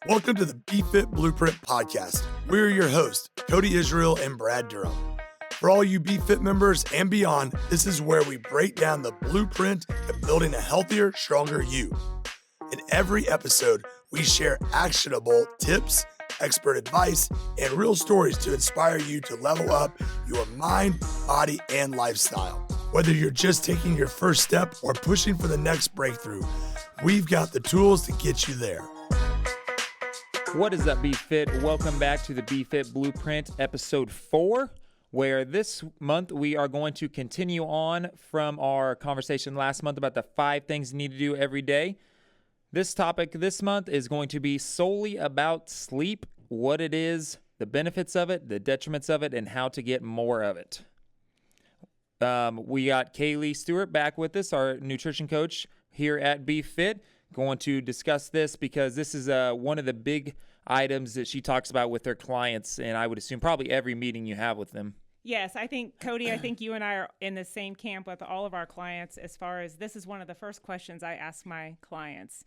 Welcome to the BFit Blueprint Podcast. We're your hosts, Cody Israel and Brad Durham. For all you BFit members and beyond, this is where we break down the blueprint of building a healthier, stronger you. In every episode, we share actionable tips, expert advice, and real stories to inspire you to level up your mind, body, and lifestyle. Whether you're just taking your first step or pushing for the next breakthrough, we've got the tools to get you there. What is up, BFit? Welcome back to the BFit Blueprint, episode 4, where this month we are going to continue on from our conversation last month about the 5 things you need to do every day. This topic this month is going to be solely about sleep, what it is, the benefits of it, the detriments of it, and how to get more of it. We got Cailie Stewart back with us, our nutrition coach here at BFit. Going to discuss this because this is one of the big items that she talks about with her clients, and I would assume probably every meeting you have with them. Yes, I think, Cody, you and I are in the same camp with all of our clients as far as this is one of the first questions I ask my clients.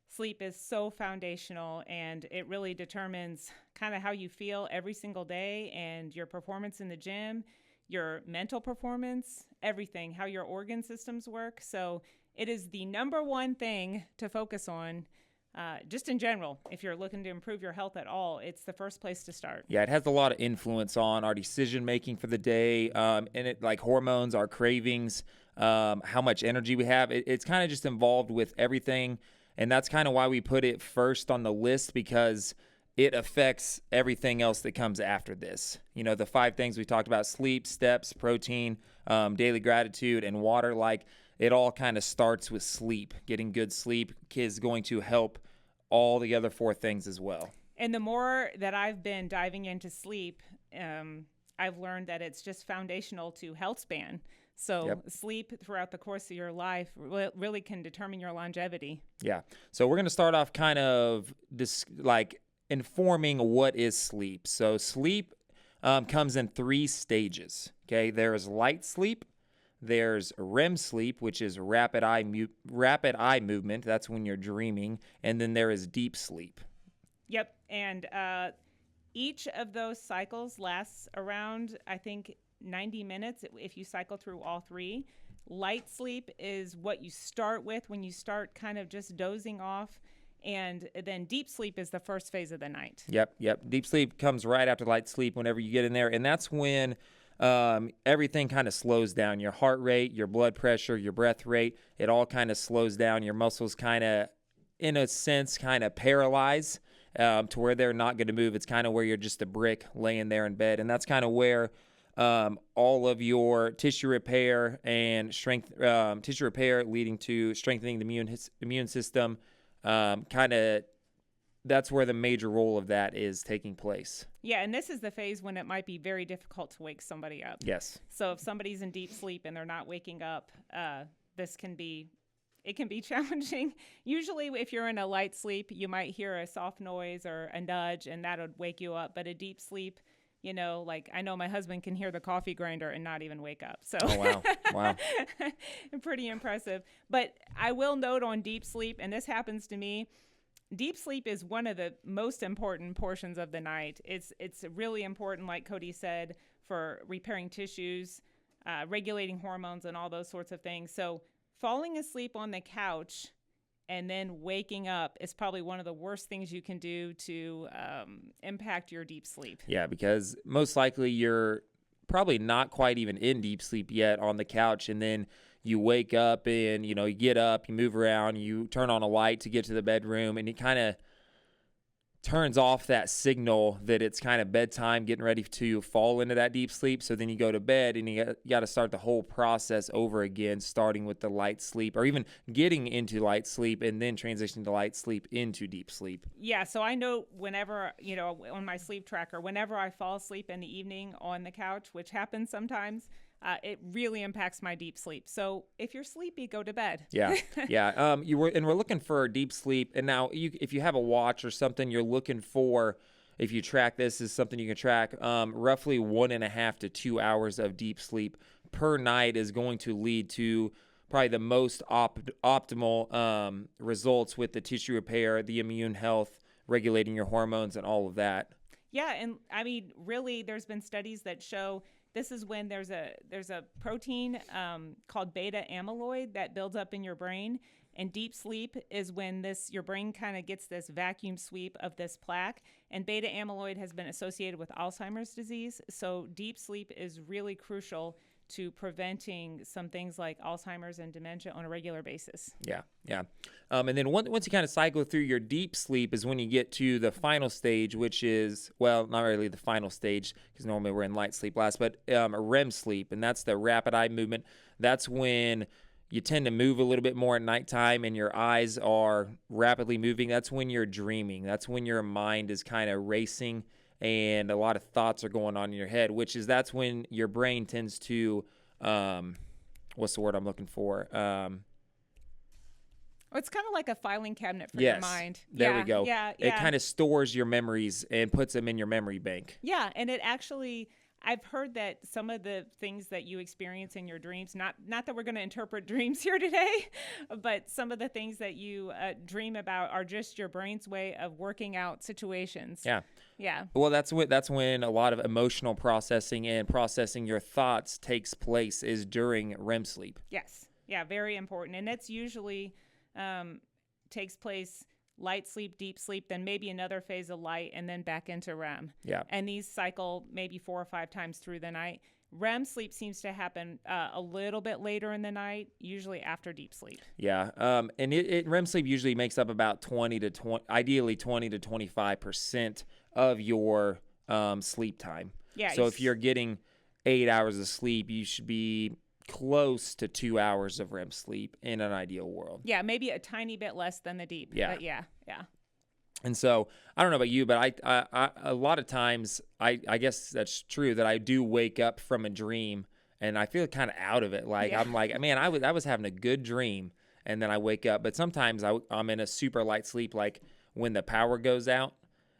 Sleep is so foundational, and it really determines kind of how you feel every single day and your performance in the gym, your mental performance, everything, how your organ systems work. So it is the number one thing to focus on, just in general. If you're looking to improve your health at all, it's the first place to start. Yeah, it has a lot of influence on our decision-making for the day, and it like hormones, our cravings, how much energy we have. It's kind of just involved with everything, and that's kind of why we put it first on the list, because it affects everything else that comes after this. You know, the 5 things we talked about: sleep, steps, protein, daily gratitude, and water. Like, it all kind of starts with sleep. Getting good sleep is going to help all the other 4 things as well. And the more that I've been diving into sleep, I've learned that it's just foundational to health span. So Sleep throughout the course of your life really can determine your longevity. Yeah. So we're going to start off kind of informing what is sleep. So sleep comes in 3 stages. Okay, there's light sleep. There's REM sleep, which is rapid eye movement. That's when you're dreaming. And then there is deep sleep. Yep. And each of those cycles lasts around, I think, 90 minutes if you cycle through all 3. Light sleep is what you start with when you start kind of just dozing off. And then deep sleep is the first phase of the night. Yep. Deep sleep comes right after light sleep whenever you get in there. And that's when everything kind of slows down. Your heart rate, your blood pressure, your breath rate, it all kind of slows down. Your muscles kind of, in a sense, kind of paralyze to where they're not going to move. It's kind of where you're just a brick laying there in bed. And that's kind of where all of your tissue repair and tissue repair leading to strengthening the immune system, that's where the major role of that is taking place. Yeah, and this is the phase when it might be very difficult to wake somebody up. Yes. So if somebody's in deep sleep and they're not waking up, it can be challenging. Usually if you're in a light sleep, you might hear a soft noise or a nudge, and that would wake you up. But a deep sleep, you know, like I know my husband can hear the coffee grinder and not even wake up. So oh, wow. Pretty impressive. But I will note on deep sleep, and this happens to me, deep sleep is one of the most important portions of the night. It's really important, like Cody said, for repairing tissues, regulating hormones, and all those sorts of things. So falling asleep on the couch and then waking up is probably one of the worst things you can do to impact your deep sleep. Yeah, because most likely you're probably not quite even in deep sleep yet on the couch, and then you wake up and, you get up, you move around, you turn on a light to get to the bedroom, and it kind of turns off that signal that it's kind of bedtime, getting ready to fall into that deep sleep. So then you go to bed and you got to start the whole process over again, starting with the light sleep, or even getting into light sleep and then transitioning to light sleep into deep sleep. Yeah, so I know whenever, on my sleep tracker, whenever I fall asleep in the evening on the couch, which happens sometimes, it really impacts my deep sleep. So if you're sleepy, go to bed. Yeah. We're looking for deep sleep. And now if you have a watch or something, you're looking for, if you track this, is something you can track, roughly 1.5 to 2 hours of deep sleep per night is going to lead to probably the most optimal results with the tissue repair, the immune health, regulating your hormones and all of that. Yeah, and I mean, really, there's been studies that show this is when there's a protein called beta amyloid that builds up in your brain, and deep sleep is when your brain kind of gets this vacuum sweep of this plaque, and beta amyloid has been associated with Alzheimer's disease. So deep sleep is really crucial to preventing some things like Alzheimer's and dementia on a regular basis. Yeah. And then once you kind of cycle through your deep sleep is when you get to the final stage, which is, well, not really the final stage because normally we're in light sleep last, but REM sleep, and that's the rapid eye movement. That's when you tend to move a little bit more at nighttime and your eyes are rapidly moving. That's when you're dreaming. That's when your mind is kind of racing and a lot of thoughts are going on in your head, that's when your brain tends to, what's the word I'm looking for? It's kind of like a filing cabinet for your mind. There we go. Yeah. It kind of stores your memories and puts them in your memory bank. Yeah, and it actually, I've heard that some of the things that you experience in your dreams, not that we're going to interpret dreams here today, but some of the things that you dream about are just your brain's way of working out situations. Yeah. Well, that's when a lot of emotional processing and processing your thoughts takes place is during REM sleep. Yes. Yeah, very important. And it's usually takes place light sleep, deep sleep, then maybe another phase of light, and then back into REM. Yeah. And these cycle maybe 4 or 5 times through the night. REM sleep seems to happen a little bit later in the night, usually after deep sleep. Yeah. And REM sleep usually makes up about 20 to 25% of your sleep time. Yeah. So if you're getting 8 hours of sleep, you should be close to 2 hours of REM sleep in an ideal world. Yeah, maybe a tiny bit less than the deep. Yeah. But yeah. And so I don't know about you, but I a lot of times I guess that's true that I do wake up from a dream and I feel kind of out of it. Like I'm like, man, I was having a good dream, and then I wake up. But sometimes I'm in a super light sleep, like when the power goes out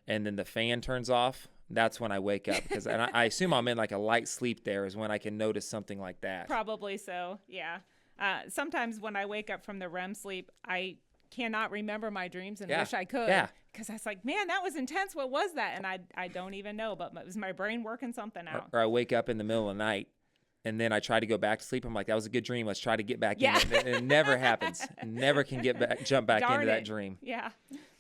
and then the fan turns off. That's when I wake up, because and I assume I'm in like a light sleep. There is when I can notice something like that. Probably so. Yeah. Sometimes when I wake up from the REM sleep, I cannot remember my dreams and wish I could. Yeah. Because I was like, man, that was intense. What was that? And I don't even know, but it was my brain working something out. Or I wake up in the middle of the night and then I try to go back to sleep. I'm like, that was a good dream. Let's try to get back in it. And it never happens. Never can jump back into that dream. Yeah.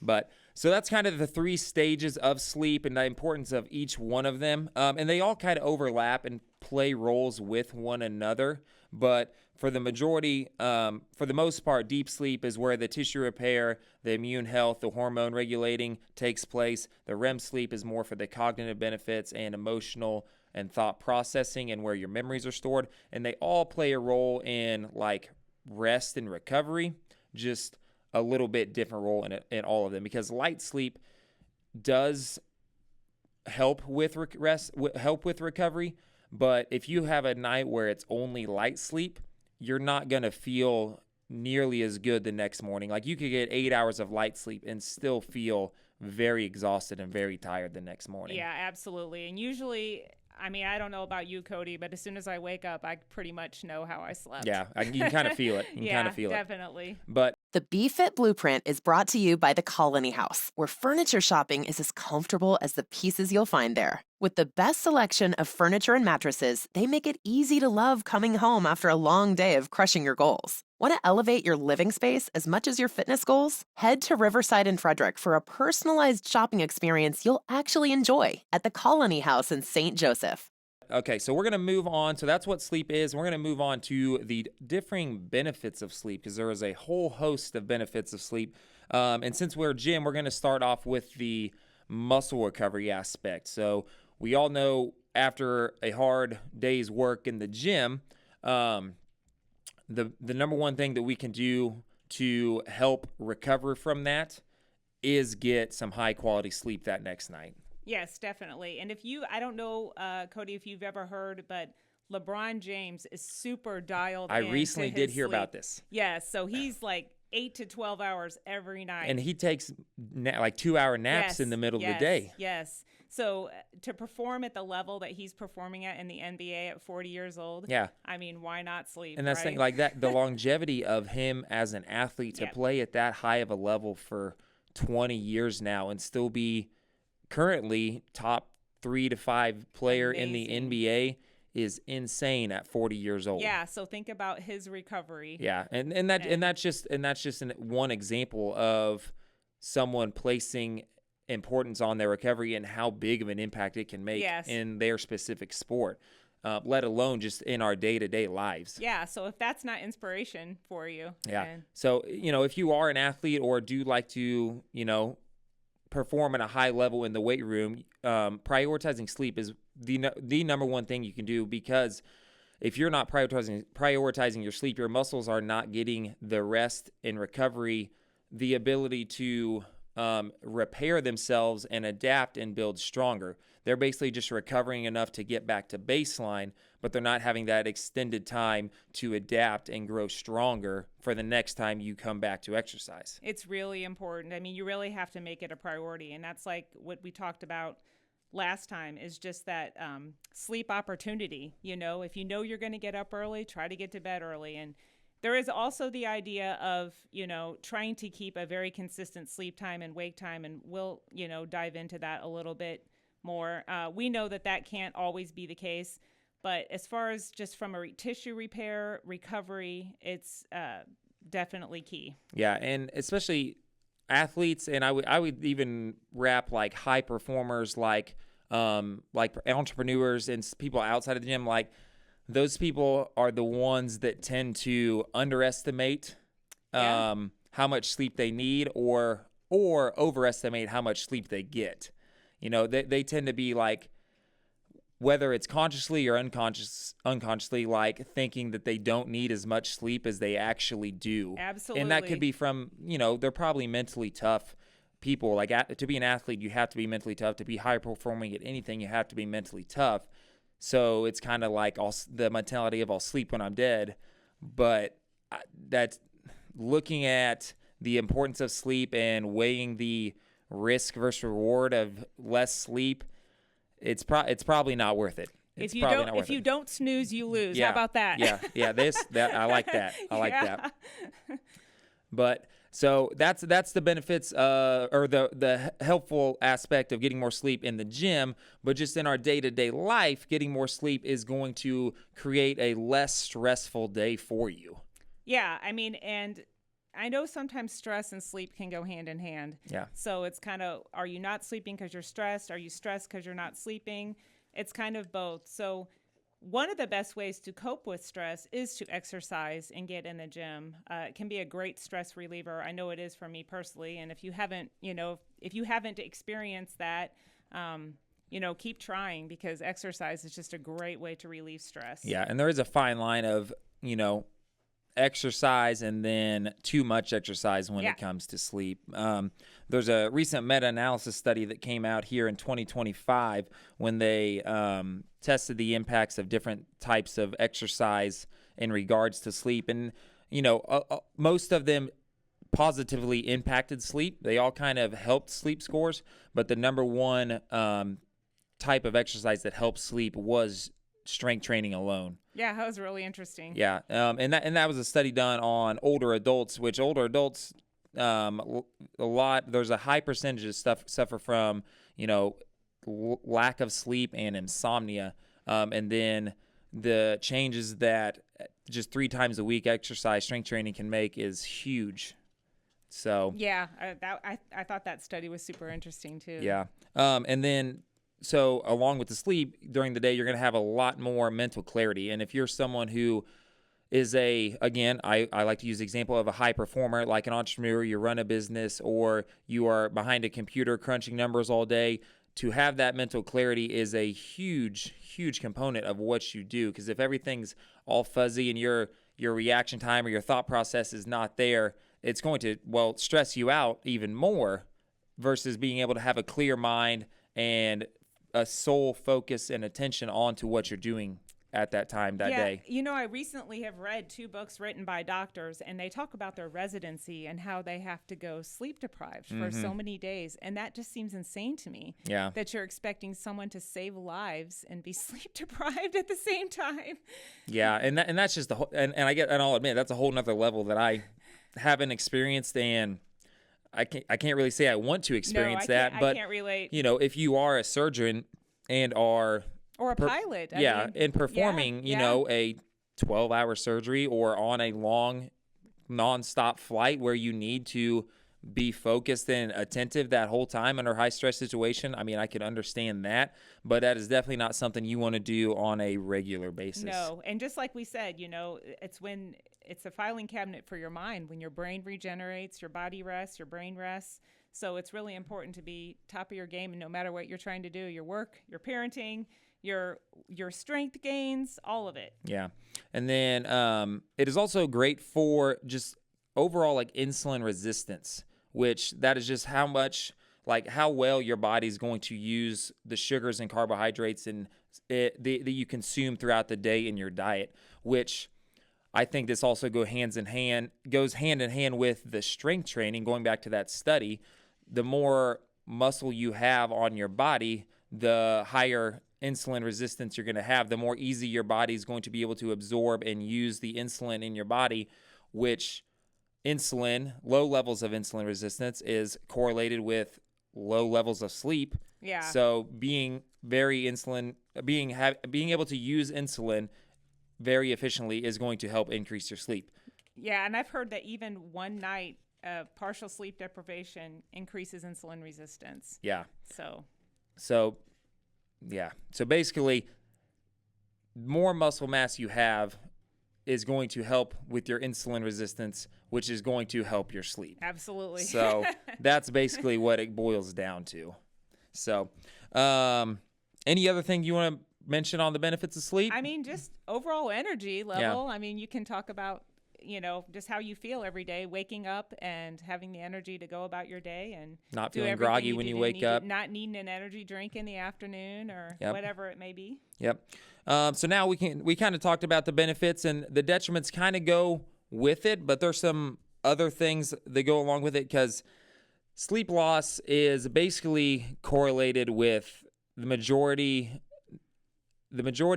But so that's kind of the 3 stages of sleep and the importance of each one of them. And they all kind of overlap and play roles with one another. But for the majority, for the most part, deep sleep is where the tissue repair, the immune health, the hormone regulating takes place. The REM sleep is more for the cognitive benefits and emotional and thought processing and where your memories are stored. And they all play a role in like rest and recovery, just a little bit different role in all of them, because light sleep does help with recovery. But if you have a night where it's only light sleep, you're not going to feel nearly as good the next morning. Like you could get 8 hours of light sleep and still feel very exhausted and very tired the next morning. Yeah, absolutely. And usually, I mean, I don't know about you, Cody, but as soon as I wake up, I pretty much know how I slept. Yeah, you can kind of feel it. Definitely. But the BFit Blueprint is brought to you by the Cailie House, where furniture shopping is as comfortable as the pieces you'll find there. With the best selection of furniture and mattresses, they make it easy to love coming home after a long day of crushing your goals. Want to elevate your living space as much as your fitness goals? Head to Riverside and Frederick for a personalized shopping experience you'll actually enjoy at the Cailie House in St. Joseph. Okay, so we're going to move on. So that's what sleep is. We're going to move on to the differing benefits of sleep, because there is a whole host of benefits of sleep. And since we're Jim, we're going to start off with the muscle recovery aspect. So we all know after a hard day's work in the gym, the number one thing that we can do to help recover from that is get some high quality sleep that next night. Yes, definitely. And I don't know, Cody, if you've ever heard, but LeBron James is super dialed in. I recently did hear about this. Yes, so he's like 8 to 12 hours every night. And he takes like 2-hour naps in the middle of the day. Yes. So to perform at the level that he's performing at in the NBA at 40 years old, I mean, why not sleep? And that's the thing, like that, the longevity of him as an athlete to play at that high of a level for 20 years now and still be currently top 3 to 5 player in the NBA is insane at 40 years old. Yeah, so think about his recovery. Yeah, and that's just one example of someone placing importance on their recovery and how big of an impact it can make in their specific sport, let alone just in our day-to-day lives. Yeah, so if that's not inspiration for you. So, if you are an athlete or do like to, perform at a high level in the weight room, prioritizing sleep is the number one thing you can do, because if you're not prioritizing your sleep, your muscles are not getting the rest and recovery, the ability to repair themselves and adapt and build stronger. They're basically just recovering enough to get back to baseline, but they're not having that extended time to adapt and grow stronger for the next time you come back to exercise. It's really important. I mean, you really have to make it a priority. And that's like what we talked about last time, is just that sleep opportunity. If you know you're going to get up early, try to get to bed early. And there is also the idea of, trying to keep a very consistent sleep time and wake time. And we'll, dive into that a little bit more. We know that can't always be the case. But as far as just from a tissue repair, recovery, it's definitely key. Yeah, and especially athletes, and I would even wrap like high performers, like entrepreneurs and people outside of the gym. Like, those people are the ones that tend to underestimate how much sleep they need, or overestimate how much sleep they get. They tend to be like, whether it's consciously or unconsciously, like thinking that they don't need as much sleep as they actually do. Absolutely. And that could be from, they're probably mentally tough people. Like, to be an athlete, you have to be mentally tough. To be high performing at anything, you have to be mentally tough. So it's kind of like the mentality of I'll sleep when I'm dead. But that's looking at the importance of sleep and weighing the risk versus reward of less sleep. It's probably not worth it. If you don't snooze, you lose. Yeah. How about that? Yeah. I like that. I like that. But so that's the benefits, or the helpful aspect of getting more sleep in the gym. But just in our day-to-day life, getting more sleep is going to create a less stressful day for you. Yeah, I mean, and I know sometimes stress and sleep can go hand in hand. Yeah. So it's kind of, are you not sleeping because you're stressed? Are you stressed because you're not sleeping? It's kind of both. So one of the best ways to cope with stress is to exercise and get in the gym. It can be a great stress reliever. I know it is for me personally. And if you haven't experienced that, keep trying, because exercise is just a great way to relieve stress. Yeah. And there is a fine line of, exercise and then too much exercise when it comes to sleep. There's a recent meta-analysis study that came out here in 2025 when they tested the impacts of different types of exercise in regards to sleep. And, most of them positively impacted sleep. They all kind of helped sleep scores, but the number one type of exercise that helped sleep was strength training alone. Yeah, that was really interesting. Yeah, and that was a study done on older adults, which older adults, there's a high percentage of suffer from, lack of sleep and insomnia, and then the changes that just 3 times a week exercise, strength training can make is huge. So yeah, I thought that study was super interesting too. Yeah, and then. So along with the sleep during the day, you're going to have a lot more mental clarity. And if you're someone who is I like to use the example of a high performer, like an entrepreneur, you run a business, or you are behind a computer crunching numbers all day, to have that mental clarity is a huge, huge component of what you do. Because if everything's all fuzzy and your reaction time or your thought process is not there, it's going to, stress you out even more, versus being able to have a clear mind and a sole focus and attention onto what you're doing at that time, that day. I recently have read 2 books written by doctors, and they talk about their residency and how they have to go sleep deprived for so many days. And that just seems insane to me. Yeah. That you're expecting someone to save lives and be sleep deprived at the same time. Yeah. And that's just the whole, and I'll admit, that's a whole nother level that I haven't experienced. And I can't really say I want to experience that, but I can't relate. if you are a surgeon and are Or a pilot. I mean, and performing, a 12-hour surgery or on a long nonstop flight where you need to be focused and attentive that whole time under high stress situation. I mean, I could understand that, but that is definitely not something you want to do on a regular basis. No, and just like we said, it's a filing cabinet for your mind. When your brain regenerates, your body rests, your brain rests. So it's really important to be top of your game, and no matter what you're trying to do, your work, your parenting, your strength gains, all of it. Yeah. And then it is also great for just overall like insulin resistance, which that is just how much, like how well your body's going to use the sugars and carbohydrates and that you consume throughout the day in your diet, which I think this also goes hand in hand with the strength training. Going back to that study, the more muscle you have on your body, the higher insulin resistance you're going to have, the more easy your body is going to be able to absorb and use the insulin in your body, which low levels of insulin resistance is correlated with low levels of sleep. Yeah. So being able to use insulin very efficiently is going to help increase your sleep. Yeah, and I've heard that even one night of partial sleep deprivation increases insulin resistance. Yeah. So yeah. So basically, more muscle mass you have is going to help with your insulin resistance, which is going to help your sleep. Absolutely. So that's basically what it boils down to. So any other thing you want to mention on the benefits of sleep? I mean, just overall energy level. Yeah. I mean, you can talk about, just how you feel every day, waking up and having the energy to go about your day and not feeling groggy when you wake up, not needing an energy drink in the afternoon or whatever it may be. Yep. So now we kind of talked about the benefits, and the detriments kind of go with it, but there's some other things that go along with it, because sleep loss is basically correlated with the majority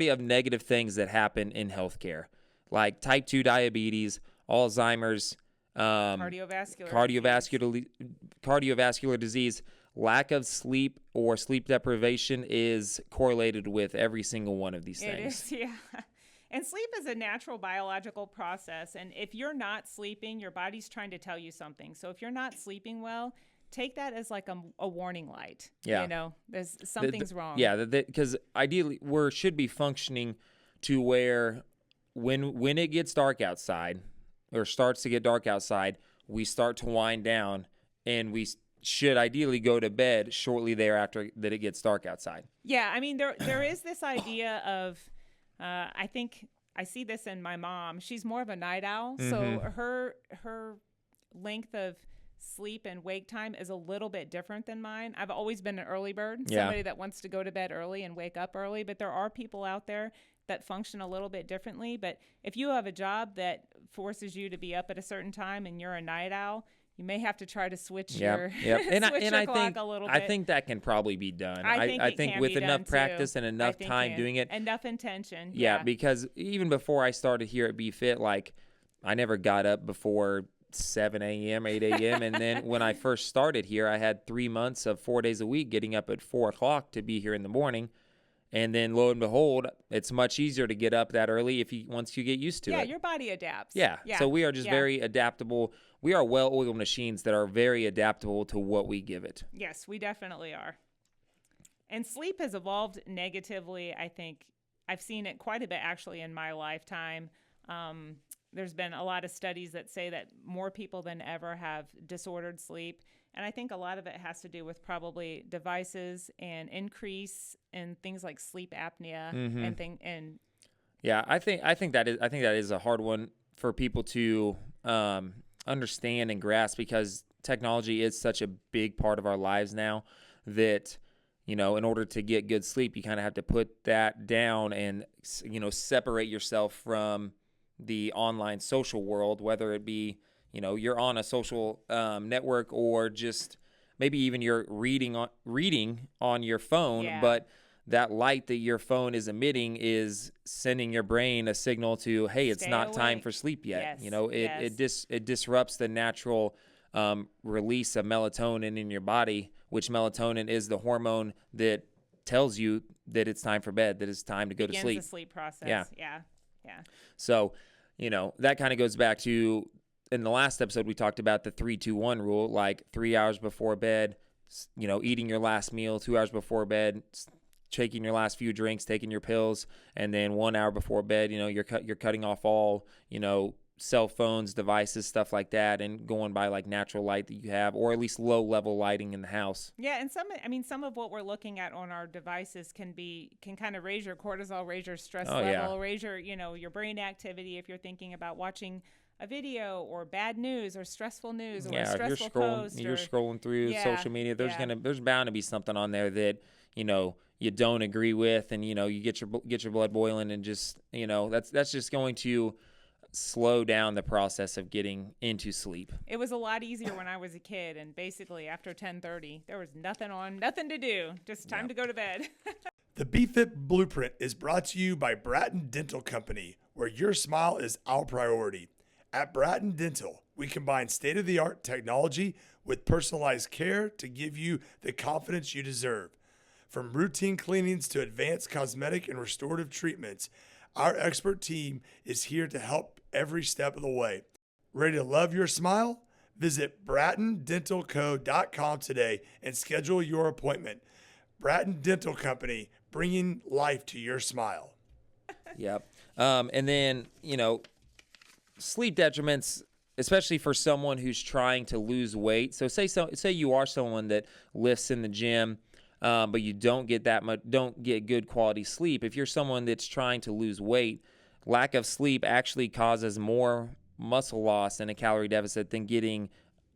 of negative things that happen in healthcare, like type 2 diabetes, Alzheimer's, cardiovascular disease. Lack of sleep or sleep deprivation is correlated with every single one of these things. It is, yeah. And sleep is a natural biological process. And if you're not sleeping, your body's trying to tell you something. So if you're not sleeping well, take that as like a warning light. Yeah. There's something's wrong. Yeah, because ideally we should be functioning to where when it gets dark outside or starts to get dark outside, we start to wind down, and we should ideally go to bed shortly thereafter that it gets dark outside. Yeah, I mean, there is this idea of, I think I see this in my mom. She's more of a night owl, so her length of sleep and wake time is a little bit different than mine. I've always been an early bird, somebody that wants to go to bed early and wake up early, but there are people out there that function a little bit differently. But if you have a job that forces you to be up at a certain time and you're a night owl, you may have to try to switch your clock a little bit. I think that can probably be done. I think with enough practice and enough time doing it. Enough intention. Yeah, because even before I started here at BFit, like I never got up before 7 a.m., 8 a.m. And then when I first started here, I had 3 months of 4 days a week getting up at 4 o'clock to be here in the morning. And then lo and behold, it's much easier to get up that early once you get used to it. Yeah, your body adapts. Yeah. So we are just very adaptable. We are well-oiled machines that are very adaptable to what we give it. Yes, we definitely are. And sleep has evolved negatively, I think. I've seen it quite a bit actually in my lifetime. There's been a lot of studies that say that more people than ever have disordered sleep. And I think a lot of it has to do with probably devices and increase in things like sleep apnea and yeah, I think that is a hard one for people to understand and grasp, because technology is such a big part of our lives now that in order to get good sleep, you kind of have to put that down and separate yourself from the online social world, whether it be you're on a social network or just maybe even you're reading on your phone, but that light that your phone is emitting is sending your brain a signal to, hey, it's not time for sleep yet. Yes. It disrupts the natural release of melatonin in your body, which melatonin is the hormone that tells you that it's time for bed, that it's time to go to sleep. The sleep process. Yeah. So, that kind of goes back to, in the last episode, we talked about the 3-2-1 rule, like 3 hours before bed, eating your last meal, 2 hours before bed, taking your last few drinks, taking your pills, and then 1 hour before bed, you're cutting off all, cell phones, devices, stuff like that, and going by like natural light that you have, or at least low level lighting in the house. Yeah, and some of what we're looking at on our devices can kind of raise your cortisol, raise your stress level, raise your, your brain activity if you're thinking about watching a video or bad news or stressful news or a stressful post. You're scrolling through social media. There's bound to be something on there that, you don't agree with, and, you get your blood boiling, and just, that's just going to slow down the process of getting into sleep. It was a lot easier when I was a kid, and basically after 10:30 there was nothing to do, just time to go to bed. The BFit Blueprint is brought to you by Bratton Dental Company, where your smile is our priority. At Bratton Dental, we combine state-of-the-art technology with personalized care to give you the confidence you deserve. From routine cleanings to advanced cosmetic and restorative treatments, our expert team is here to help every step of the way. Ready to love your smile? Visit BrattonDentalCo.com today and schedule your appointment. Bratton Dental Company, bringing life to your smile. Yep. And then, sleep detriments, especially for someone who's trying to lose weight. So say you are someone that lifts in the gym, but you don't get good quality sleep. If you're someone that's trying to lose weight, lack of sleep actually causes more muscle loss and a calorie deficit than getting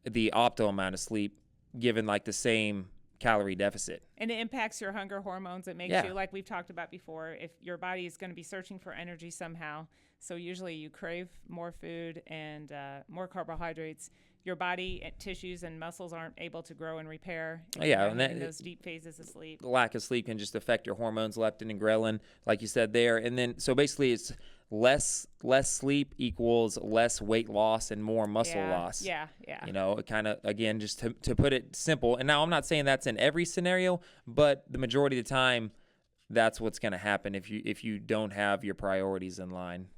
the optimal amount of sleep, given like the same calorie deficit. And it impacts your hunger hormones. It makes you, like we've talked about before, if your body is going to be searching for energy somehow. So usually you crave more food and more carbohydrates. Your body, tissues, and muscles aren't able to grow and repair in those deep phases of sleep. Lack of sleep can just affect your hormones, leptin and ghrelin, like you said there. And then, so basically it's less sleep equals less weight loss and more muscle loss. Yeah. It kind of, again, just to put it simple. And now I'm not saying that's in every scenario, but the majority of the time, that's what's going to happen if you don't have your priorities in line.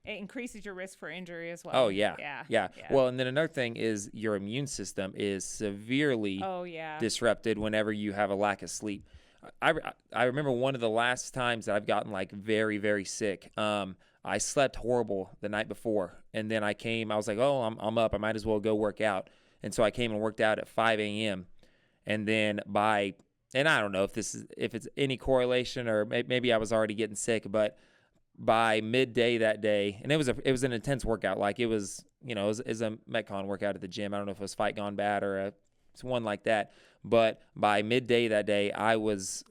It increases your risk for injury as well. Oh, yeah. Well, and then another thing is your immune system is severely disrupted whenever you have a lack of sleep. I remember one of the last times that I've gotten like very, very sick. I slept horrible the night before, and then I was like, oh, I'm up. I might as well go work out. And so I came and worked out at 5 a.m. And then and I don't know if it's any correlation, or maybe I was already getting sick, but by midday that day, and it was an intense workout. Like it was a Metcon workout at the gym. I don't know if it was Fight Gone Bad or one like that. But by midday that day, I was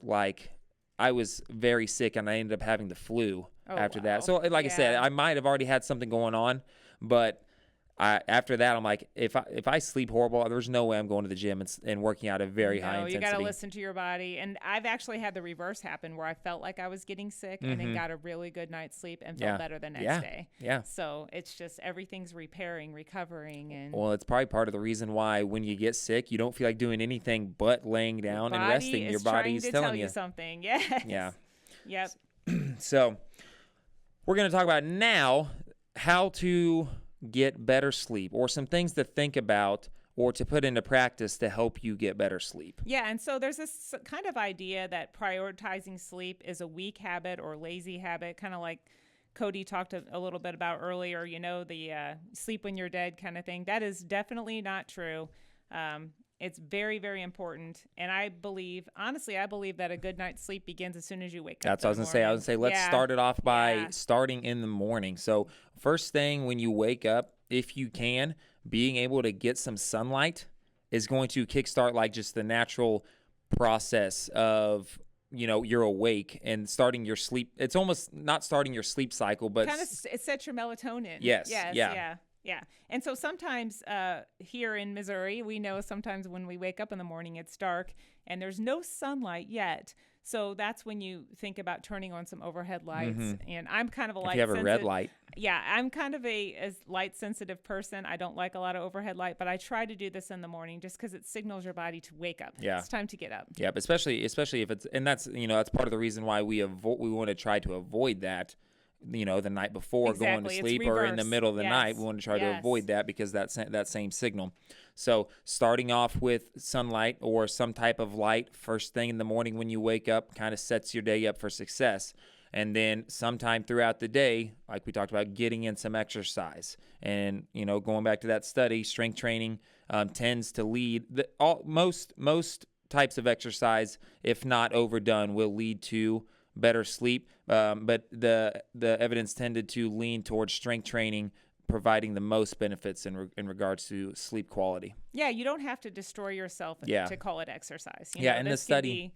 very sick, and I ended up having the flu after that. So I said, I might have already had something going on, but after that, I'm like, if I sleep horrible, there's no way I'm going to the gym and working out at very high intensity. You got to listen to your body. And I've actually had the reverse happen, where I felt like I was getting sick and then got a really good night's sleep and felt better the next day. Yeah. So it's just everything's recovering. And well, it's probably part of the reason why when you get sick, you don't feel like doing anything but laying down and resting. Your body's telling you something. Yes. Yeah. Yep. So we're going to talk about now how to get better sleep, or some things to think about or to put into practice to help you get better sleep. Yeah, and so there's this kind of idea that prioritizing sleep is a weak habit or lazy habit, kind of like Cody talked a little bit about earlier, the sleep when you're dead kind of thing. That is definitely not true. It's very, very important. And I believe that a good night's sleep begins as soon as you wake up. That's what I was going to say. I was going to say, let's start it off by starting in the morning. So first thing when you wake up, if you can, being able to get some sunlight is going to kickstart like just the natural process of, you're awake and starting your sleep. It's almost not starting your sleep cycle, but kind of it sets your melatonin. Yes. Yeah. Yeah. And so sometimes here in Missouri, we know sometimes when we wake up in the morning, it's dark and there's no sunlight yet. So that's when you think about turning on some overhead lights. And I'm kind of a light If you have a red light. Yeah, I'm kind of a light sensitive person. I don't like a lot of overhead light, but I try to do this in the morning just because it signals your body to wake up. Yeah. It's time to get up. Yeah, but especially if it's, and that's, that's part of the reason why we want to try to avoid that, the night before going to sleep or in the middle of the night. We want to try to avoid that because that same signal. So starting off with sunlight or some type of light first thing in the morning when you wake up kind of sets your day up for success. And then sometime throughout the day, like we talked about, getting in some exercise. And, going back to that study, strength training tends to lead, most types of exercise, if not overdone, will lead to better sleep. But the evidence tended to lean towards strength training providing the most benefits in regards to sleep quality. Yeah, you don't have to destroy yourself to call it exercise. In the study,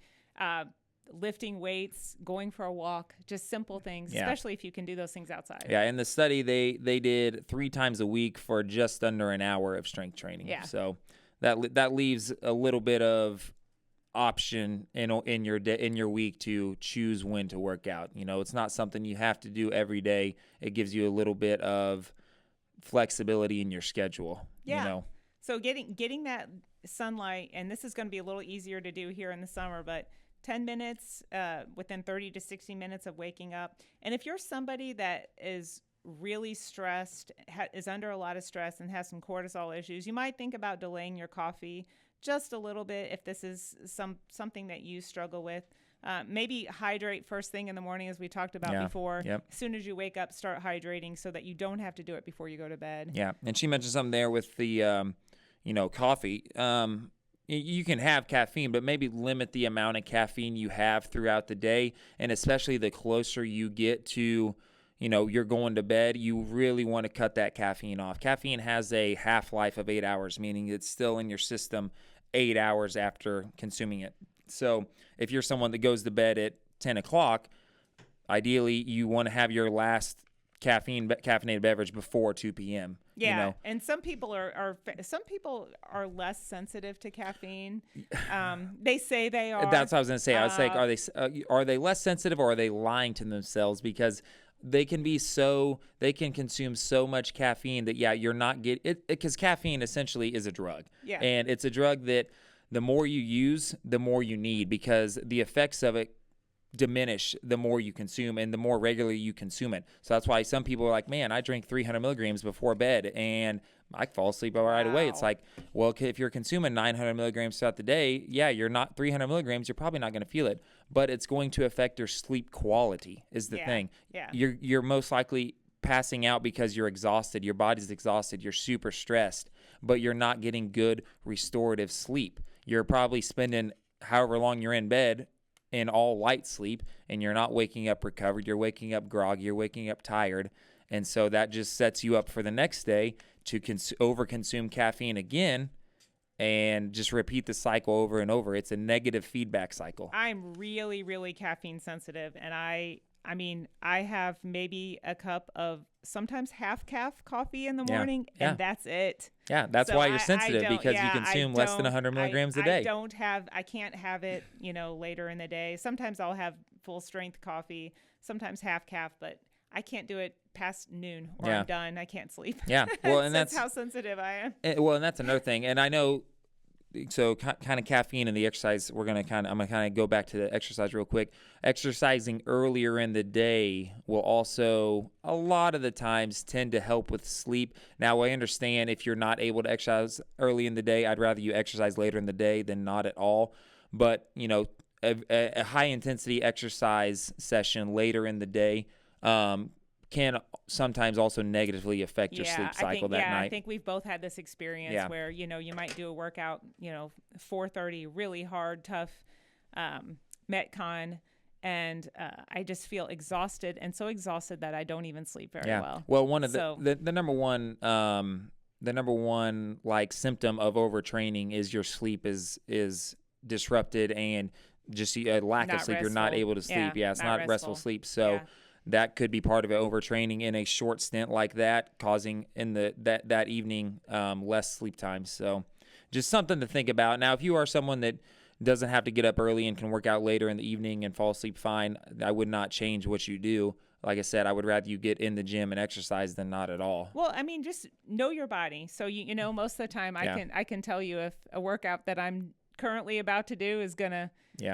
lifting weights, going for a walk, just simple things, especially if you can do those things outside. Yeah, in the study, they did 3 times a week for just under an hour of strength training. Yeah. So that leaves a little bit of option in your week to choose when to work out. It's not something you have to do every day. It gives you a little bit of flexibility in your schedule. Yeah. So getting that sunlight, and this is going to be a little easier to do here in the summer, but 10 minutes within 30 to 60 minutes of waking up. And if you're somebody that is really stressed, is under a lot of stress and has some cortisol issues, you might think about delaying your coffee just a little bit if this is something that you struggle with. Maybe hydrate first thing in the morning, as we talked about before. Yep. As soon as you wake up, start hydrating so that you don't have to do it before you go to bed. Yeah, and she mentioned something there with the, coffee. You can have caffeine, but maybe limit the amount of caffeine you have throughout the day, and especially the closer you get to, you're going to bed, you really want to cut that caffeine off. Caffeine has a half-life of 8 hours, meaning it's still in your system 8 hours after consuming it. So if you're someone that goes to bed at 10 o'clock, ideally you want to have your last caffeinated beverage before 2 p.m. Yeah, and some people are less sensitive to caffeine. They say they are. That's what I was going to say. I was like, are they less sensitive, or are they lying to themselves? Because they can consume so much caffeine that you're not getting it, because caffeine essentially is a drug. Yeah, and it's a drug that the more you use, the more you need, because the effects of it diminish the more you consume and the more regularly you consume it. So that's why some people are like, man, I drink 300 milligrams before bed and I fall asleep right away. It's like, well, if you're consuming 900 milligrams throughout the day, you're not 300 milligrams, you're probably not going to feel it, but it's going to affect your sleep quality is the thing. Yeah. You're most likely passing out because you're exhausted, your body's exhausted, you're super stressed, but you're not getting good restorative sleep. You're probably spending however long you're in bed in all light sleep, and you're not waking up recovered. You're waking up groggy. You're waking up tired. And so that just sets you up for the next day to overconsume caffeine again and just repeat the cycle over and over. It's a negative feedback cycle. I'm really, really caffeine sensitive, and I have maybe a cup of sometimes half-calf coffee in the morning, and that's it. Yeah, that's why you're sensitive, because you consume less than 100 milligrams a day. I can't have it, later in the day. Sometimes I'll have full-strength coffee, sometimes half-calf, but I can't do it past noon or I'm done. I can't sleep. Yeah, well, and that's how sensitive I am. And that's another thing, and I know. So kind of caffeine and the exercise, I'm going to go back to the exercise real quick. Exercising earlier in the day will also, a lot of the times, tend to help with sleep. Now, I understand if you're not able to exercise early in the day, I'd rather you exercise later in the day than not at all. But, a high-intensity exercise session later in the day can sometimes also negatively affect your sleep cycle that night. I think we've both had this experience where, you might do a workout, 4:30, really hard, tough Metcon, and I just feel exhausted, and so exhausted that I don't even sleep very well. Well, one of the number one like symptom of overtraining is your sleep is disrupted, and just a lack of sleep. You're not able to sleep. It's not restful sleep. So that could be part of it. Overtraining in a short stint like that, causing in that evening less sleep time. So just something to think about. Now, if you are someone that doesn't have to get up early and can work out later in the evening and fall asleep fine, I would not change what you do. Like I said, I would rather you get in the gym and exercise than not at all. Well, I mean, just know your body. So, you know, most of the time I can tell you if a workout that I'm currently about to do is going to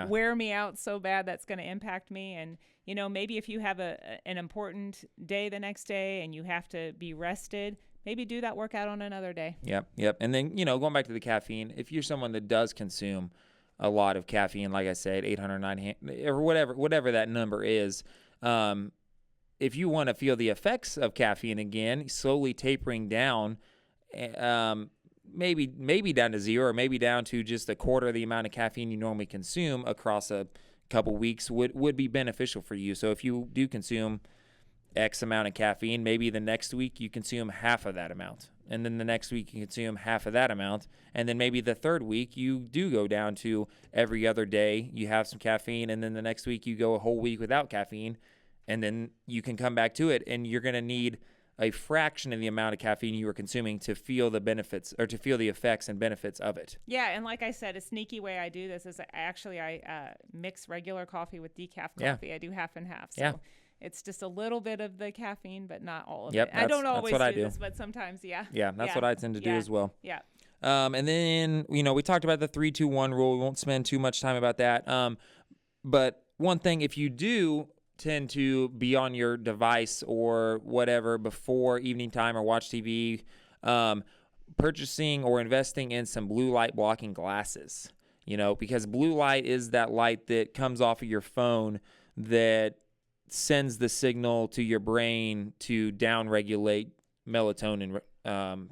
wear me out so bad that's going to impact me. And, you know, maybe if you have an important day the next day and you have to be rested, maybe do that workout on another day. Yep. And then, you know, going back to the caffeine, if you're someone that does consume a lot of caffeine, like I said, 800, 900, or whatever that number is, if you want to feel the effects of caffeine again, slowly tapering down, maybe down to zero, or maybe down to just a quarter of the amount of caffeine you normally consume across a couple weeks would be beneficial for you. So if you do consume X amount of caffeine, maybe the next week you consume half of that amount. And then the next week you consume half of that amount. And then maybe the third week you do go down to every other day you have some caffeine. And then the next week you go a whole week without caffeine. And then you can come back to it, and you're going to need a fraction of the amount of caffeine you were consuming to feel the benefits or to feel the effects and benefits of it. Yeah, and like I said, a sneaky way I do this is I mix regular coffee with decaf coffee. I do half and half. So it's just a little bit of the caffeine, but not all of it. I don't always do this, but sometimes, Yeah, that's what I tend to do as well. Yeah. And then, you know, we talked about the 3-2-1 rule. We won't spend too much time about that. But one thing, if you do tend to be on your device or whatever before evening time or watch TV, purchasing or investing in some blue light blocking glasses, you know, because blue light is that light that comes off of your phone that sends the signal to your brain to downregulate melatonin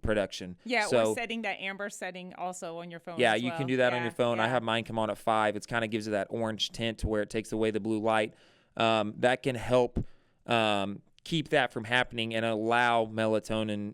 production. Yeah, so, or setting that amber setting also on your phone. Yeah, as you well. can do that on your phone. I have mine come on at 5. It kind of gives it that orange tint to where it takes away the blue light. That can help keep that from happening and allow melatonin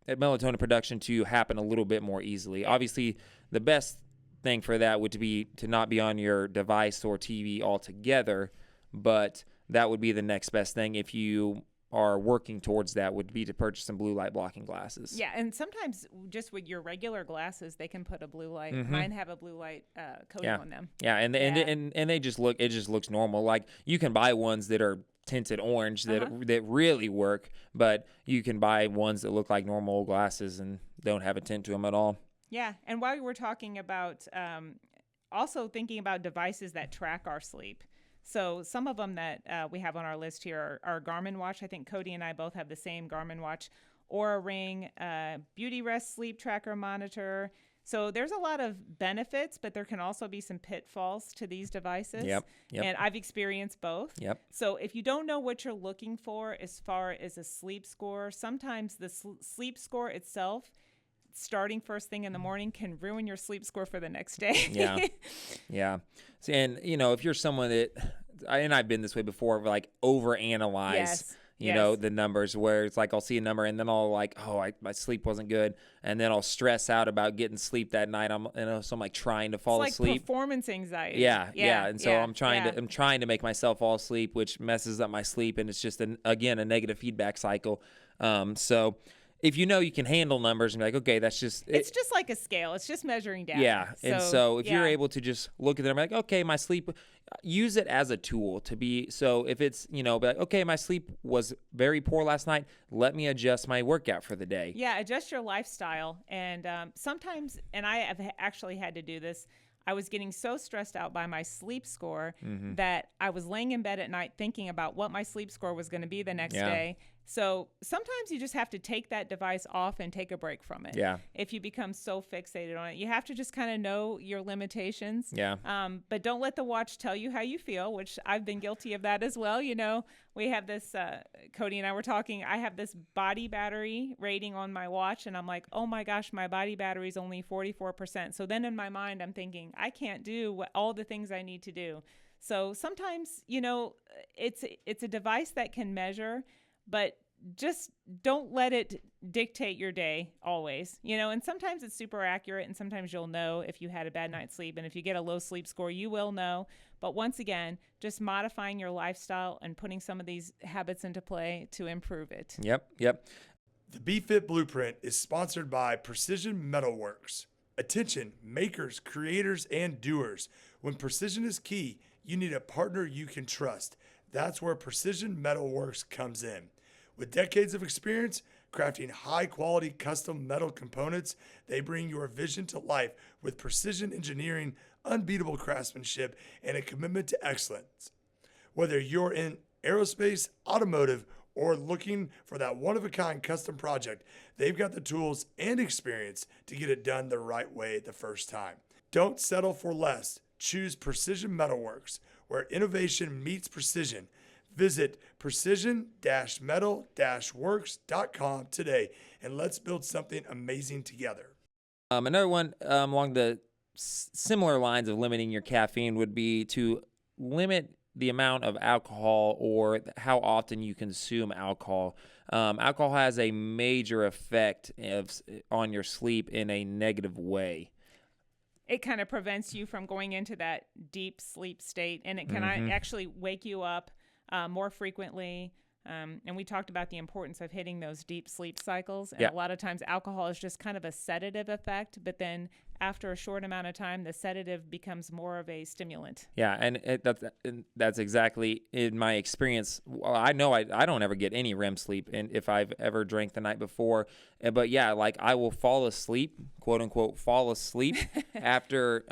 production to happen a little bit more easily. Obviously, the best thing for that would be to not be on your device or TV altogether, but that would be the next best thing if you are working towards that, would be to purchase some blue light blocking glasses. Yeah, and sometimes just with your regular glasses, they can put a blue light. Mine have a blue light coating on them. Yeah, and they just look, it just looks normal. Like you can buy ones that are tinted orange that really work, but you can buy ones that look like normal glasses and don't have a tint to them at all. Yeah, and while we're talking about also thinking about devices that track our sleep. So some of them that we have on our list here are Garmin watch. I think Cody and I both have the same Garmin watch, Oura Ring, Beauty Rest sleep tracker monitor. So there's a lot of benefits, but there can also be some pitfalls to these devices. Yep. And I've experienced both. Yep. So if you don't know what you're looking for as far as a sleep score, sometimes the sleep score itself, starting first thing in the morning, can ruin your sleep score for the next day. Yeah. See, and you know, if you're someone that, and I've been this way before, like overanalyze, you know, the numbers, where it's like I'll see a number and then I'll like, my sleep wasn't good, and then I'll stress out about getting sleep that night. So I'm like trying to fall asleep. Performance anxiety. Yeah. And so I'm trying to make myself fall asleep, which messes up my sleep, and it's just again a negative feedback cycle. So if you know you can handle numbers and be like, okay, that's just... It's just like a scale. It's just measuring down. Yeah. And so if you're able to just look at them like, okay, my sleep, use it as a tool to be... So if it's, you know, be like, okay, my sleep was very poor last night, let me adjust my workout for the day. Yeah, adjust your lifestyle. And sometimes, and I have actually had to do this, I was getting so stressed out by my sleep score that I was laying in bed at night thinking about what my sleep score was going to be the next day. So sometimes you just have to take that device off and take a break from it. Yeah. If you become so fixated on it, you have to just kind of know your limitations. Yeah. But don't let the watch tell you how you feel, which I've been guilty of that as well. You know, we have this, Cody and I were talking, I have this body battery rating on my watch, and I'm like, oh my gosh, my body battery is only 44%. So then in my mind, I'm thinking, I can't do all the things I need to do. So sometimes, you know, it's a device that can measure, but just don't let it dictate your day always, and sometimes it's super accurate, and sometimes you'll know if you had a bad night's sleep, and if you get a low sleep score, you will know. But once again, just modifying your lifestyle and putting some of these habits into play to improve it. Yep. The BFit Blueprint is sponsored by Precision Metalworks. Attention, makers, creators, and doers. When precision is key, you need a partner you can trust. That's where Precision Metalworks comes in. With decades of experience crafting high-quality custom metal components, they bring your vision to life with precision engineering, unbeatable craftsmanship, and a commitment to excellence. Whether you're in aerospace, automotive, or looking for that one-of-a-kind custom project, they've got the tools and experience to get it done the right way the first time. Don't settle for less. Choose Precision Metalworks, where innovation meets precision. Visit precision-metal-works.com today, and let's build something amazing together. Another one along the similar lines of limiting your caffeine would be to limit the amount of alcohol or how often you consume alcohol. Alcohol has a major effect on your sleep in a negative way. It kind of prevents you from going into that deep sleep state, and it can actually wake you up more frequently. And we talked about the importance of hitting those deep sleep cycles. And a lot of times alcohol is just kind of a sedative effect, but then after a short amount of time, the sedative becomes more of a stimulant. Yeah, and that's exactly in my experience. Well, I know I don't ever get any REM sleep, and if I've ever drank the night before. But yeah, like I will fall asleep, quote unquote, fall asleep after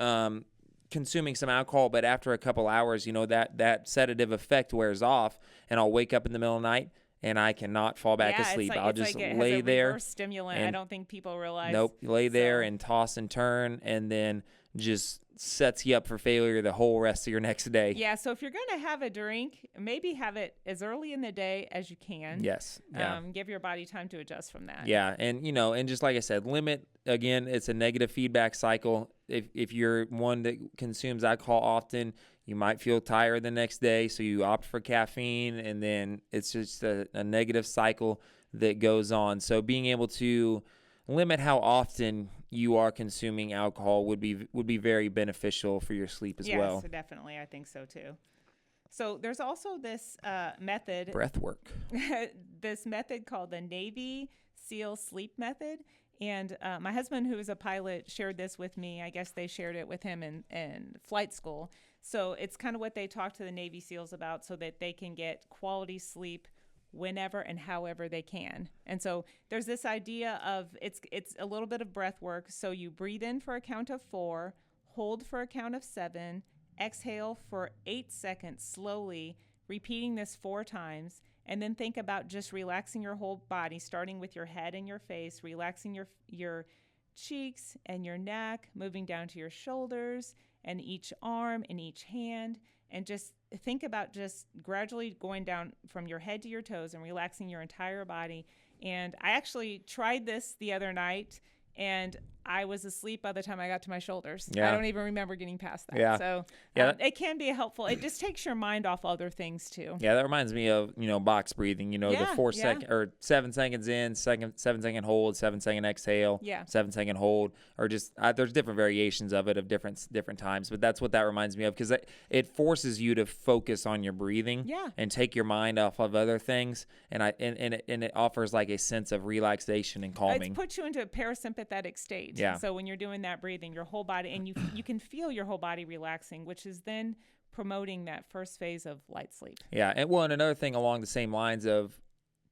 consuming some alcohol, but after a couple hours, that sedative effect wears off, and I'll wake up in the middle of the night and I cannot fall back asleep. I'll just lay there. Reverse stimulant. I don't think people realize. Nope, lay there and toss and turn, and then just sets you up for failure the whole rest of your next day. Yeah, so if you're going to have a drink, maybe have it as early in the day as you can. Yes. Yeah. Give your body time to adjust from that. Yeah, and and just like I said, limit, again, it's a negative feedback cycle. If you're one that consumes alcohol often, you might feel tired the next day, so you opt for caffeine, and then it's just a negative cycle that goes on. So being able to limit how often you are consuming alcohol would be very beneficial for your sleep as well. Yes, definitely. I think so too. So there's also this method. Breathwork. This method called the Navy SEAL sleep method. And my husband, who is a pilot, shared this with me. I guess they shared it with him in flight school. So it's kind of what they talk to the Navy SEALs about so that they can get quality sleep whenever and however they can. And so there's this idea of it's a little bit of breath work. So you breathe in for a count of 4, hold for a count of 7, exhale for 8 seconds slowly, repeating this 4 times. And then think about just relaxing your whole body, starting with your head and your face, relaxing your cheeks and your neck, moving down to your shoulders and each arm and each hand. And just think about just gradually going down from your head to your toes and relaxing your entire body. And I actually tried this the other night, and I was asleep by the time I got to my shoulders. Yeah. I don't even remember getting past that. Yeah. So it can be helpful. It just takes your mind off other things too. Yeah, that reminds me of, box breathing, the 4 second or 7 seconds in, 7 second hold, 7 second exhale, 7 second hold, or just there's different variations of it of different times, but that's what that reminds me of, because it forces you to focus on your breathing and take your mind off of other things, and it offers like a sense of relaxation and calming. It puts you into a parasympathetic state. Yeah. So when you're doing that breathing, your whole body, and you can feel your whole body relaxing, which is then promoting that first phase of light sleep. Yeah. And another thing along the same lines of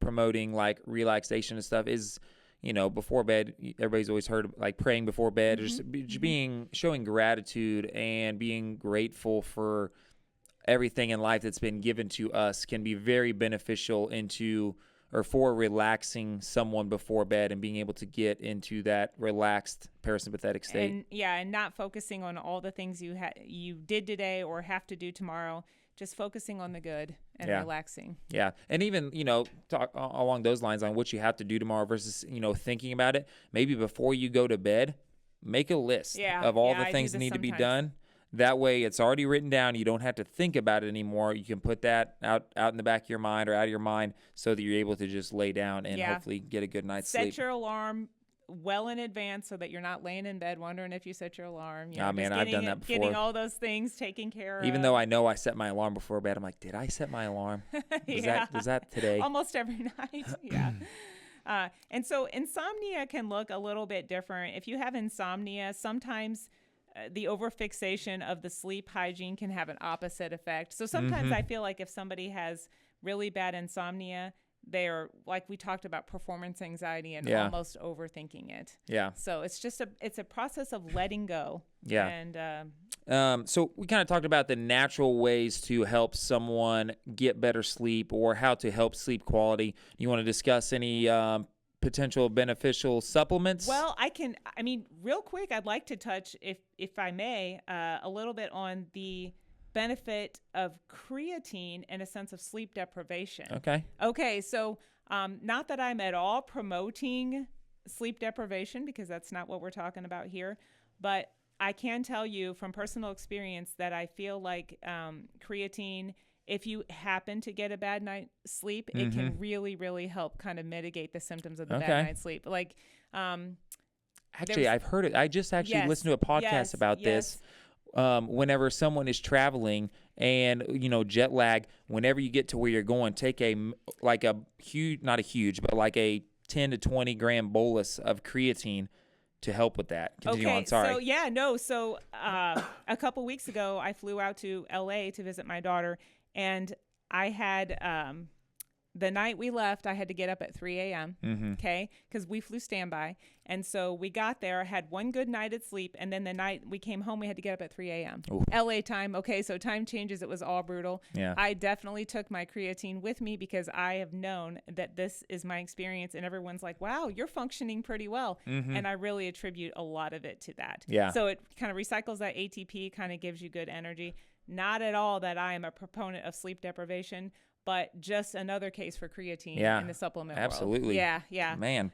promoting like relaxation and stuff is, before bed, everybody's always heard like praying before bed, or just showing gratitude and being grateful for everything in life that's been given to us can be very beneficial for relaxing someone before bed and being able to get into that relaxed parasympathetic state. And not focusing on all the things you did today or have to do tomorrow, just focusing on the good and relaxing. Yeah. And even, talk along those lines on what you have to do tomorrow versus, thinking about it. Maybe before you go to bed, make a list of all the things that need to be done. That way it's already written down. You don't have to think about it anymore. You can put that out in the back of your mind or out of your mind so that you're able to just lay down and hopefully get a good night's sleep. Set your alarm well in advance so that you're not laying in bed wondering if you set your alarm. Oh, man, I've done that before. Getting all those things taken care of. Even though I know I set my alarm before bed, I'm like, did I set my alarm? Was that today? Almost every night, yeah. And so insomnia can look a little bit different. If you have insomnia, sometimes the overfixation of the sleep hygiene can have an opposite effect. So sometimes I feel like if somebody has really bad insomnia, they're, like we talked about, performance anxiety and almost overthinking it. Yeah. So it's just it's a process of letting go. Yeah. And so we kind of talked about the natural ways to help someone get better sleep or how to help sleep quality. You want to discuss any potential beneficial supplements? Well, real quick, I'd like to touch, if I may, a little bit on the benefit of creatine in a sense of sleep deprivation. Okay. So not that I'm at all promoting sleep deprivation, because that's not what we're talking about here, but I can tell you from personal experience that I feel like creatine, if you happen to get a bad night's sleep, it can really, really help kind of mitigate the symptoms of the bad night's sleep. Like, actually, I've heard it. I just actually listened to a podcast about this. Whenever someone is traveling and, jet lag, whenever you get to where you're going, take not a huge, but like a 10 to 20 gram bolus of creatine to help with that. Continue on, sorry. So a couple weeks ago, I flew out to LA to visit my daughter, and I had, the night we left, I had to get up at 3 a.m., okay, because we flew standby. And so we got there, had one good night of sleep, and then the night we came home, we had to get up at 3 a.m. Ooh. LA time, okay, so time changes. It was all brutal. Yeah. I definitely took my creatine with me because I have known that this is my experience, and everyone's like, wow, you're functioning pretty well. And I really attribute a lot of it to that. Yeah. So it kind of recycles that ATP, kind of gives you good energy. Not at all that I am a proponent of sleep deprivation, but just another case for creatine in the supplement absolutely. world. Yeah. Man.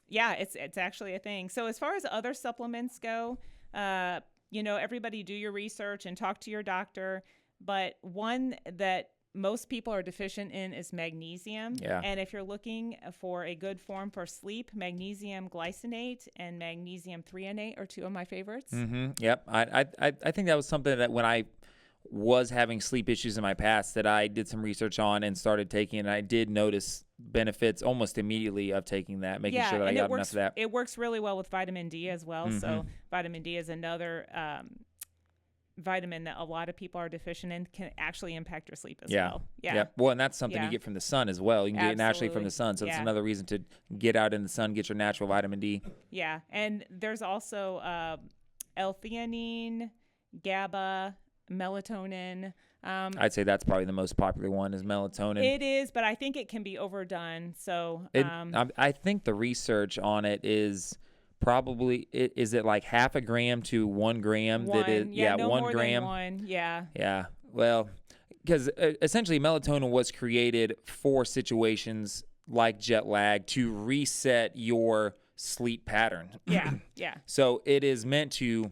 It's actually a thing. So as far as other supplements go, everybody do your research and talk to your doctor. But one that most people are deficient in is magnesium. Yeah. And if you're looking for a good form for sleep, magnesium glycinate and magnesium threonate are two of my favorites. Yep. I think that was something that when I was having sleep issues in my past that I did some research on and started taking, and I did notice benefits almost immediately of taking that, making sure that I got enough of that. It works really well with vitamin D as well. So vitamin D is another vitamin that a lot of people are deficient in, can actually impact your sleep as well. Yeah. Well, and that's something you get from the sun as well. You can get it naturally from the sun. So it's another reason to get out in the sun, get your natural vitamin D. Yeah. And there's also L-Theanine, GABA, melatonin. I'd say that's probably the most popular one is melatonin. It is, but I think it can be overdone. So I think the research on it is probably, is it like half a gram to 1 gram? No 1 more gram. Than one. Yeah. Yeah. Well, because essentially melatonin was created for situations like jet lag to reset your sleep pattern. Yeah. So it is meant to,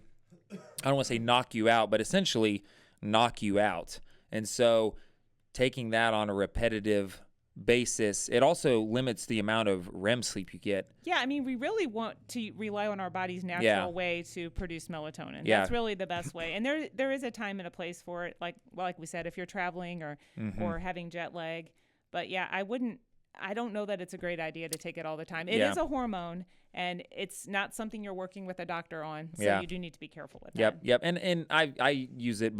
I don't want to say knock you out, but essentially knock you out. And so taking that on a repetitive basis, it also limits the amount of REM sleep you get. Yeah, I mean, we really want to rely on our body's natural way to produce melatonin. Yeah. That's really the best way. And there is a time and a place for it, like we said, if you're traveling or having jet lag. But yeah, I don't know that it's a great idea to take it all the time. It is a hormone, and it's not something you're working with a doctor on, so you do need to be careful with that. Yep. And I use it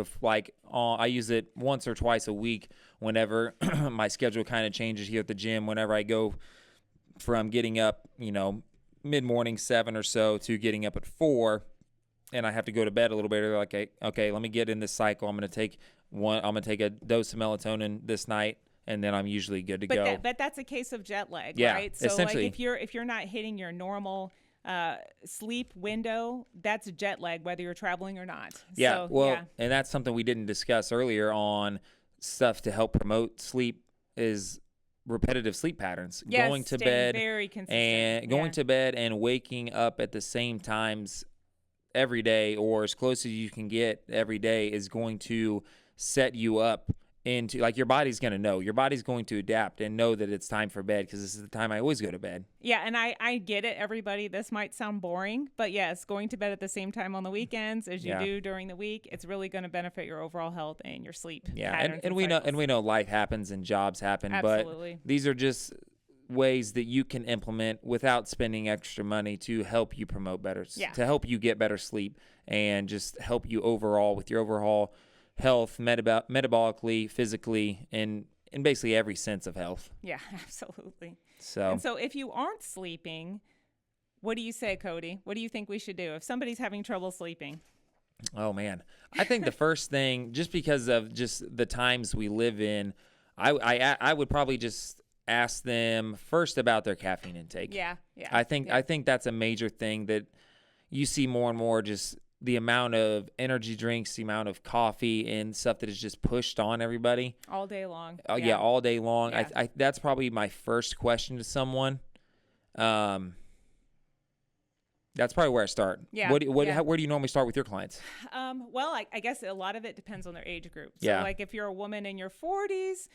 I use it once or twice a week whenever my schedule kind of changes here at the gym. Whenever I go from getting up, mid-morning 7 or so to getting up at 4, and I have to go to bed a little bit earlier. Like, okay, let me get in this cycle. I'm going to take a dose of melatonin this night. And then I'm usually good to go. But that's a case of jet lag, yeah, right? So essentially, like if you're not hitting your normal sleep window, that's jet lag, whether you're traveling or not. Yeah, and that's something we didn't discuss earlier on stuff to help promote sleep is repetitive sleep patterns. Yes, going to bed very consistent. and going to bed and waking up at the same times every day or as close as you can get every day is going to set you up into, like, your body's going to know. Your body's going to adapt and know that it's time for bed, because this is the time I always go to bed. Yeah, and I get it, everybody. This might sound boring, but yes, going to bed at the same time on the weekends as you do during the week, it's really going to benefit your overall health and your sleep patterns and we know life happens and jobs happen. Absolutely. But these are just ways that you can implement without spending extra money to help you promote better, to help you get better sleep, and just help you overall with your overall health, metabolically, physically, and in basically every sense of health. Yeah, absolutely. So if you aren't sleeping, what do you say, Cody? What do you think we should do if somebody's having trouble sleeping? Oh man, I think the first thing, just because of just the times we live in, I would probably just ask them first about their caffeine intake. Yeah. I think that's a major thing that you see more and more, just the amount of energy drinks, the amount of coffee and stuff that is just pushed on everybody. All day long. Yeah, all day long. Yeah. I that's probably my first question to someone. That's probably where I start. Yeah. Where do you normally start with your clients? Well, I guess a lot of it depends on their age group. So Yeah. like if you're a woman in your 40s,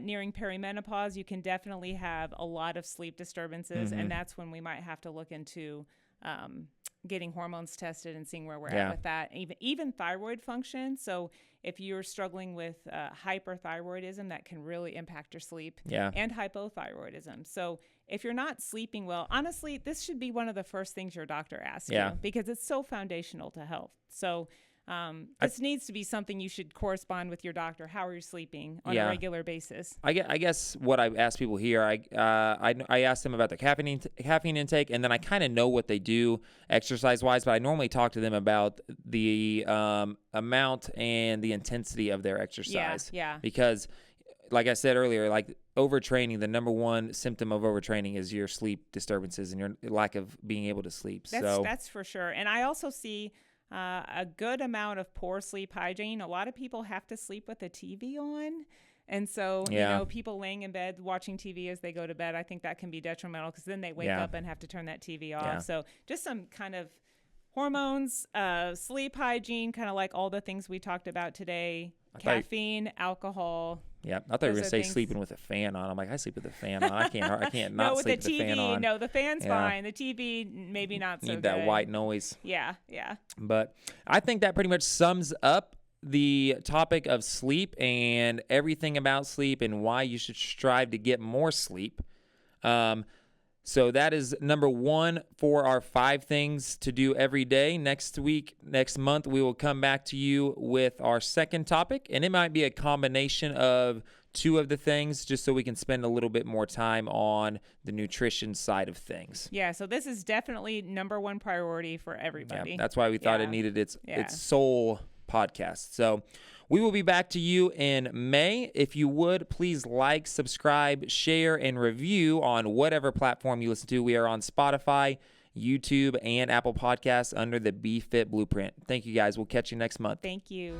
nearing perimenopause, you can definitely have a lot of sleep disturbances. And that's when we might have to look into getting hormones tested and seeing where we're at with that. Even thyroid function. So if you're struggling with hyperthyroidism, that can really impact your sleep. Yeah. And hypothyroidism. So if you're not sleeping well, honestly, this should be one of the first things your doctor asks you, because it's so foundational to health. So this needs to be something you should correspond with your doctor. How are you sleeping on a regular basis? I guess what I ask people here, I ask them about their caffeine intake, and then I kind of know what they do exercise-wise, but I normally talk to them about the amount and the intensity of their exercise. Yeah. Because, like I said earlier, like overtraining, the number one symptom of overtraining is your sleep disturbances and your lack of being able to sleep. That's for sure. And I also see a good amount of poor sleep hygiene. A lot of people have to sleep with the TV on. And so, people laying in bed watching TV as they go to bed, I think that can be detrimental, because then they wake up and have to turn that TV off. Yeah. So just some kind of hormones, sleep hygiene, kind of like all the things we talked about today, caffeine, alcohol. Yeah, I thought you were going to say sleeping with a fan on. I'm like, I sleep with a fan on. I can't not sleep with the fan on. No, the fan's fine. The TV, maybe not so good. Need that white noise. Yeah. But I think that pretty much sums up the topic of sleep and everything about sleep and why you should strive to get more sleep. So that is number 1 for our 5 things to do every day. Next month, we will come back to you with our second topic, and it might be a combination of 2 of the things, just so we can spend a little bit more time on the nutrition side of things. Yeah, so this is definitely number 1 priority for everybody. Yeah, that's why we thought it needed its sole podcast. So we will be back to you in May. If you would, please like, subscribe, share, and review on whatever platform you listen to. We are on Spotify, YouTube, and Apple Podcasts under the BFit Blueprint. Thank you, guys. We'll catch you next month. Thank you.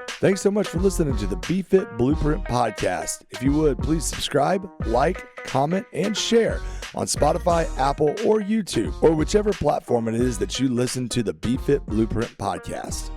Thanks so much for listening to the BFit Blueprint podcast. If you would, please subscribe, like, comment, and share on Spotify, Apple, or YouTube, or whichever platform it is that you listen to the BFit Blueprint podcast.